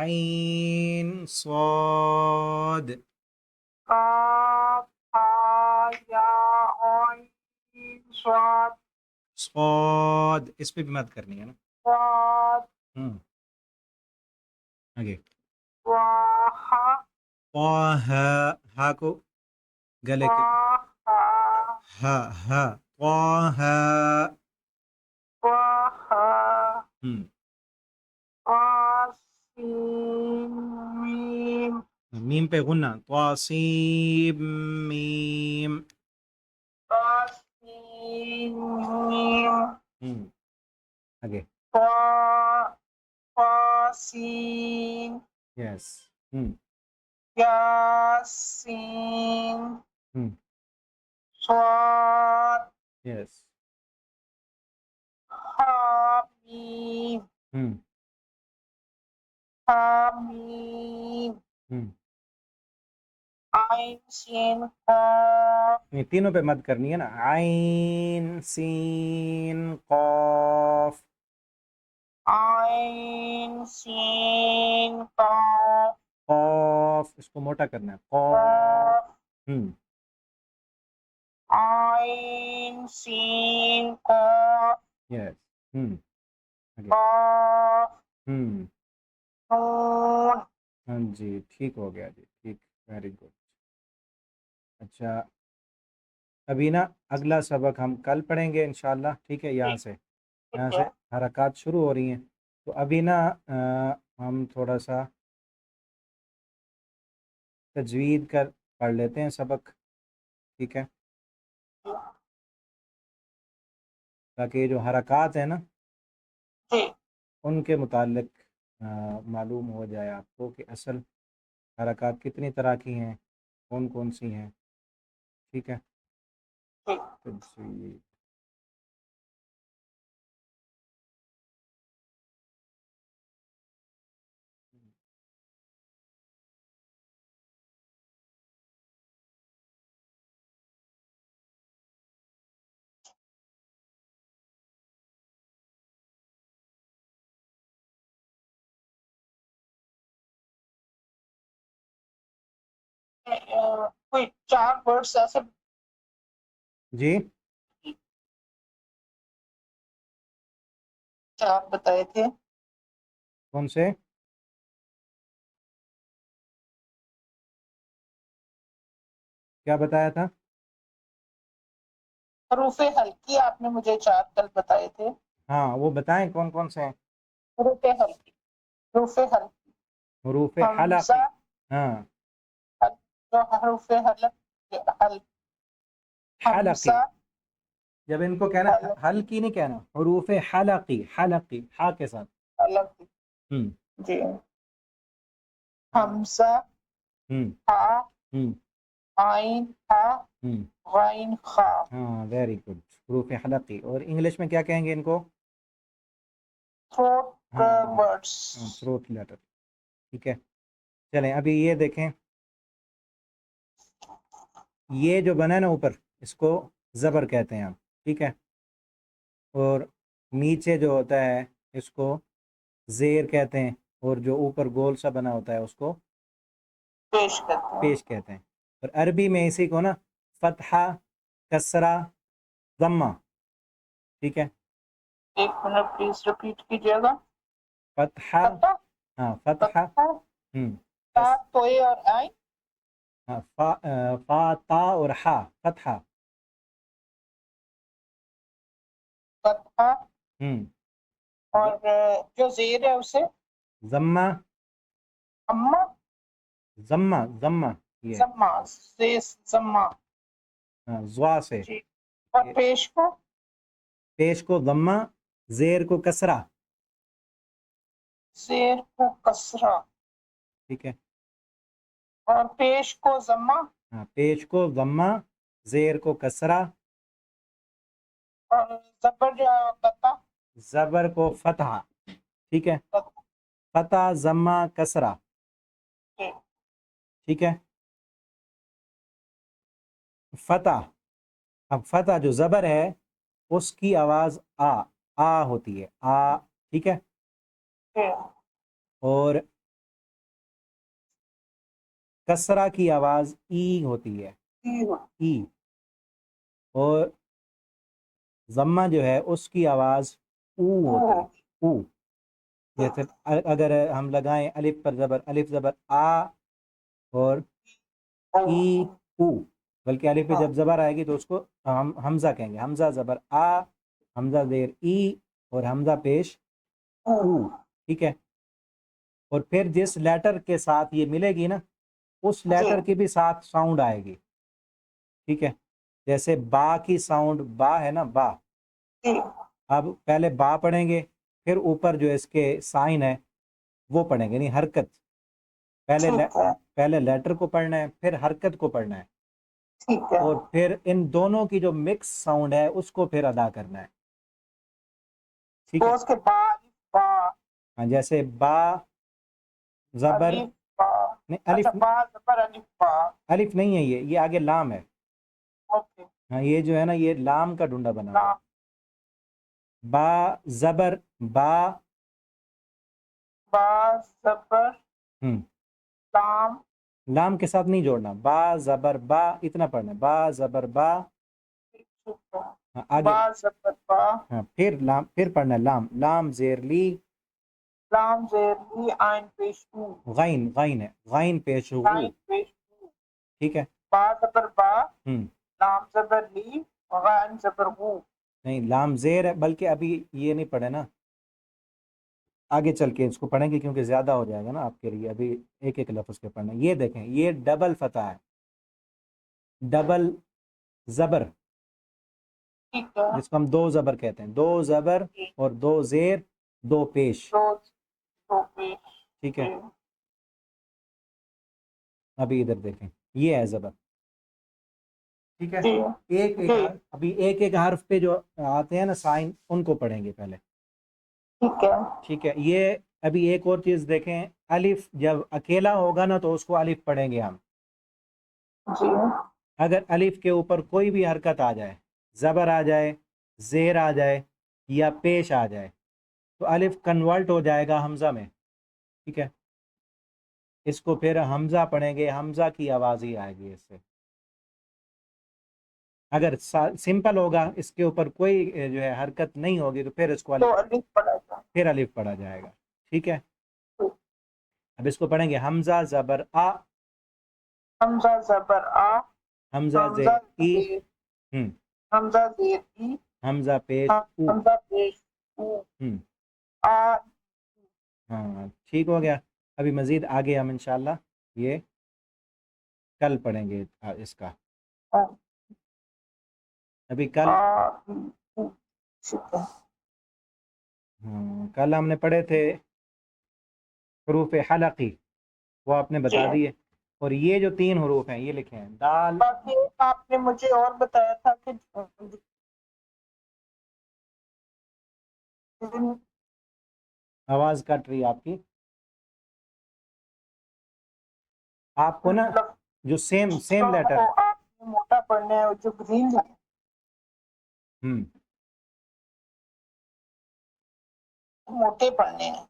आइन स्वाद। काफ हा या आइन स्वाद स्वाद इस पे भी मत करनी है ना। स्वाद हम्म आगे। वाहा हा, हा को गले के वाहा हा हा हा। वाहा हम्म आसीन मीम मीम पे गुन्ना त्वासीब मीम। आसीन मीम आगे। ता तासीन यस। यासीन हम्म स्वाद यस। हामीम हम्म हामीम हम्म आइन सीन काफ ये तीनों पे मत करनी है ना। आइन सीन कॉफ। आइन सीन काफ कॉफ इसको मोटा करना है कॉफ। काफ हम्म आइन सीन काफ यस। आगे। काफ हम्म नून हाँ जी ठीक हो गया जी ठीक। Very good. अच्छा अभी ना अगला सबक हम कल पढ़ेंगे इंशाल्लाह। ठीक है यहाँ ठीक से, ठीक यहाँ से है। हरकत शुरू हो रही हैं। तो अभी ना हम थोड़ा सा तजवीद कर पढ़ लेते हैं सबक। ठीक है ताकि ये जो हरकत है ना जी उनके मुतालिक मालूम हो जाए आपको कि असल हरकत कितनी तरह की हैं, कौन कौन सी हैं। ठीक है ठीक तजवीद। कोई चार वर्ड्स ऐसे जी चार बताए थे। कौन से? क्या बताया था? हरूफे हल्की आपने मुझे चार कल बताए थे। हाँ वो बताएं कौन कौन से हैं। हरूफे हल्की हरूफे हल्की हरूफ हमजा हलकी। हाँ जो हरूफे हल हलकी। हमजा जब इनको कहना हल्की नहीं कहना, हरूफ हलकी, हलकी हा के साथ। हल्की हम्म जी हमजा हम्म हा हम्म आइन हा हम्म गाइन खा हाँ वेरी गुड। हरूफ हलकी। और इंग्लिश में क्या कहेंगे इनको? थ्रोट हाँ वर्ड्स थ्रोट लेटर। ठीक है चलें अभी ये देखें। ये जो बना है ना ऊपर, इसको ज़बर कहते हैं हम। ठीक है और नीचे जो होता है इसको ज़ेर कहते हैं। और जो ऊपर गोल सा बना होता है उसको पेश करते हैं। पेश कहते हैं। और अरबी में इसी को ना फतहा, कसरा, ज़म्मा। ठीक है एक मिनट प्लीज रिपीट कीजिएगा। फतहा। फतह हाँ फतहा। फतह ता कस तोए और आइन हाँ फा ता और हा फतहा। फतह हम्म और जो जेर है उसे ज़म्मा। अम्मा ज़म्मा ज़म्मा ये है। जम्मा से जम्मा हाँ ज़्वा से। जी और ये पेश को पेश को ज़म्मा, ज़ेर को कसरा। शेर को कसरा ठीक है और पेश को जम्मा हाँ पेश को ज़म्मा, ज़ेर को कसरा, और जबर जो कता ज़बर को फतहा। ठीक है फतह ज़म्मा कसरा। ठीक है फतह। अब फतह जो ज़बर है उसकी आवाज़ आ होती है आ। ठीक है और कसरा की आवाज़ ई होती है, ई। और ज़म्मा जो है उसकी आवाज़ ऊ होती है, ऊ। जैसे अगर हम लगाएं अलिफ पर ज़बर, अलिफ ज़बर आ और ई ऊ, बल्कि अलिफ पे जब ज़बर आएगी तो उसको हम हमज़ा कहेंगे, हमज़ा ज़बर आ, हमज़ा ज़ेर ई और हमज़ा पेश ऊ, ठीक है। और फिर जिस लेटर के साथ ये मिलेगी ना, उस लेटर के भी साथ साउंड आएगी, ठीक है। जैसे बा की साउंड बा है ना, बा। अब पहले बा पढ़ेंगे, फिर ऊपर जो इसके साइन है वो पढ़ेंगे, नहीं हरकत। पहले लेटर को पढ़ना है, फिर हरकत को पढ़ना है, ठीक है। और फिर इन दोनों की जो मिक्स साउंड है उसको फिर अदा करना है, ठीक तो है। उसके बाद हाँ, जैसे बा ज़बर, अलिफ बा, नहीं अच्छा अलिफ, बा ज़बर अलिफ बा, अलिफ नहीं है, ये आगे लाम है। ओके। हाँ, ये जो है ना, ये लाम का ढूंढा बना हुआ है। लाम, बा ज़बर बा, बा ज़बर हम्म, लाम, लाम के साथ नहीं जोड़ना, बा ज़बर बा इतना पढ़ना है, बा ज़बर बा। ठीक है। हाँ, आगे। बा ज़बर बा, हाँ, फिर लाम, फिर पढ़ना है लाम, लाम ज़ेर ली, लाम ज़ेर ली आइन पेश ऊ, गाइन, गाइन है, गाइन पेश गू, आइन पेश ऊ, ठीक है। बा ज़बर बा, हम्म, लाम ज़बर ली, गाइन ज़बर गू। नहीं लाम ज़ेर है, बल्कि अभी ये नहीं पढ़े ना, आगे चल के इसको पढ़ेंगे क्योंकि ज़्यादा हो जाएगा ना आपके लिए, अभी एक एक लफ्ज़ के पढ़ना। ये देखें, ये डबल फतह है, डबल ज़बर, ठीक है। जिसको हम दो ज़बर कहते हैं, दो ज़बर और दो ज़ेर, दो पेश, तो पेश, ठीक है। अभी इधर देखें, ये है ज़बर, ठीक है। एक एक हर्फ, अभी एक एक हर्फ पे जो आते हैं ना साइन, उनको पढ़ेंगे पहले, ठीक है। ठीक है। ये अभी एक और चीज़ देखें, अलिफ जब अकेला होगा ना तो उसको अलिफ पढ़ेंगे हम। जी अगर अलिफ के ऊपर कोई भी हरकत आ जाए, ज़बर आ जाए, ज़ेर आ जाए या पेश आ जाए, तो अलिफ कन्वर्ट हो जाएगा हमज़ा में, ठीक है। इसको फिर हमज़ा पढ़ेंगे, हमज़ा की आवाज़ ही आएगी इससे। अगर सिंपल होगा, इसके ऊपर कोई जो है हरकत नहीं होगी, तो फिर इसको तो अलिफ, अलिफ पढ़ेगा। फिर अलिफ पढ़ा जाएगा, ठीक है। अब इसको पढ़ेंगे, हमज़ा ज़बर आ, हमजा ज़बर आ, हमज़ा हमजा ज़ेर ई, ज़ेर, हम्म, हमजा ज़ेर ई, हमज़ा पेश ऊ, हमजा पेश ऊ, हम्म, आ। हाँ ठीक हो गया। अभी मज़ीद आगे हम इंशाल्लाह ये कल पढ़ेंगे इसका। आ, अभी कल, ऊ, ठीक है। कल हमने पढ़े थे हरूफ हलक़ी, वो आपने जी बता दिए। और ये जो तीन हरूफ हैं ये लिखे हैं, दाल, बाकी आपने मुझे और बताया था कि आवाज़ कट रही है आपकी, आपको ना जो सेम सेम लेटर, आपने मोटा पढ़ना है, जो ग्रीन लाइन हम्म, मोटे पढ़ने हैं।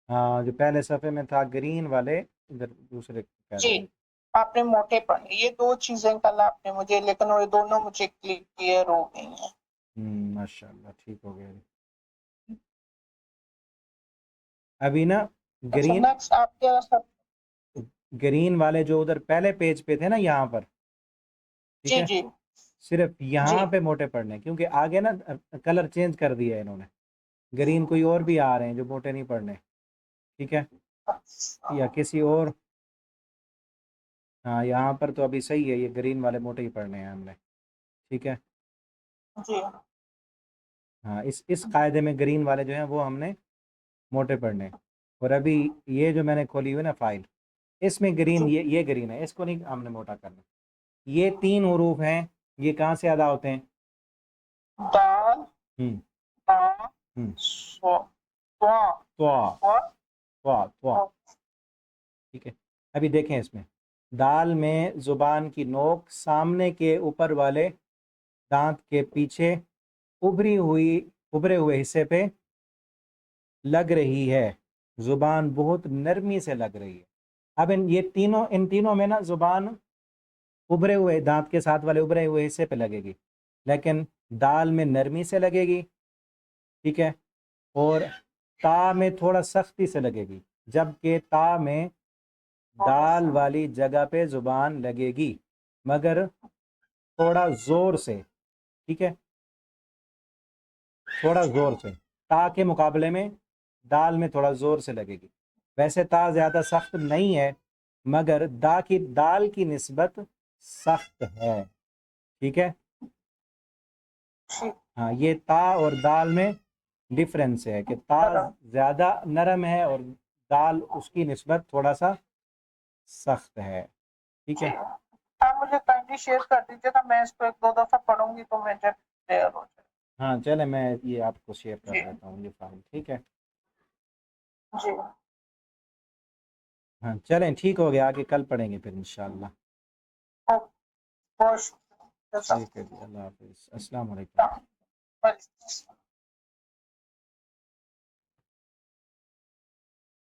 हाँ, जो पहले सफ़े में था ग्रीन वाले, इधर दूसरे कह रहे जी हैं। आपने मोटे पढ़ने, ये दो चीजें कल आपने मुझे, लेकिन वो दोनों मुझे क्लियर हो गई हैं। माशाल्लाह, ठीक हो गया। अभी ना अच्छा ग्रीन, नेक्स्ट आपके सब। ग्रीन वाले जो उधर पहले पेज पे थे ना, यहाँ पर, ठीक जी है, जी सिर्फ जी यहाँ पे मोटे पड़ने हैं, क्योंकि आगे ना कलर चेंज कर दिया है इन्होंने, ग्रीन कोई और भी आ रहे हैं जो मोटे नहीं पड़ने, ठीक है, या किसी और। हाँ, यहाँ पर तो अभी सही है, ये ग्रीन वाले मोटे ही पड़ने हैं हमने, ठीक है। जी हाँ, इस कायदे में ग्रीन वाले जो हैं वो हमने मोटे पड़ने हैं। और अभी ये जो मैंने खोली हुई ना फाइल, इसमें ग्रीन, जी ये ग्रीन है, इसको नहीं हमने मोटा करना। ये तीन हरूफ हैं, ये कहाँ से अदा होते हैं? दाल हम्म, दा हम्म, स्वा स्वा त्वा, स्वा त्वा, त्वा, स्वा। ठीक है। अभी देखें इसमें, दाल में ज़ुबान की नोक सामने के ऊपर वाले दांत के पीछे उभरे हुए हिस्से पे लग रही है, ज़ुबान बहुत नरमी से लग रही है। अब इन तीनों में ना जुबान उभरे हुए दांत के साथ वाले उभरे हुए हिस्से पे लगेगी, लेकिन दाल में नरमी से लगेगी, ठीक है, और ता में थोड़ा सख्ती से लगेगी, जबकि ता में दाल वाली जगह पे जुबान लगेगी मगर थोड़ा जोर से, ठीक है, थोड़ा जोर से। ता के मुकाबले में दाल में थोड़ा जोर से लगेगी। वैसे ता ज़्यादा सख्त नहीं है मगर दाल की निस्बत सख्त है, ठीक है। ठीक। हाँ, ये ता और दाल में डिफरेंस है कि ता ज़्यादा नरम है और दाल उसकी निस्बत थोड़ा सा सख्त है, ठीक है। आप मुझे काइंडली शेयर कर दीजिए ना, मैं इसको 1-2 दफा पढ़ूंगी तो मुझे क्लियर हो जाए। हाँ चले, मैं ये आपको शेयर कर जी देता हूँ ये फाइल, ठीक है। जी। हाँ चलें, ठीक हो गया, आगे कल पढ़ेंगे फिर इंशाल्लाह। ओके, बहुत शुक्रिया। ठीक है जी, अल्लाह हाफिज़, अस्सलाम वालेकुम। जज़ाकल्लाह।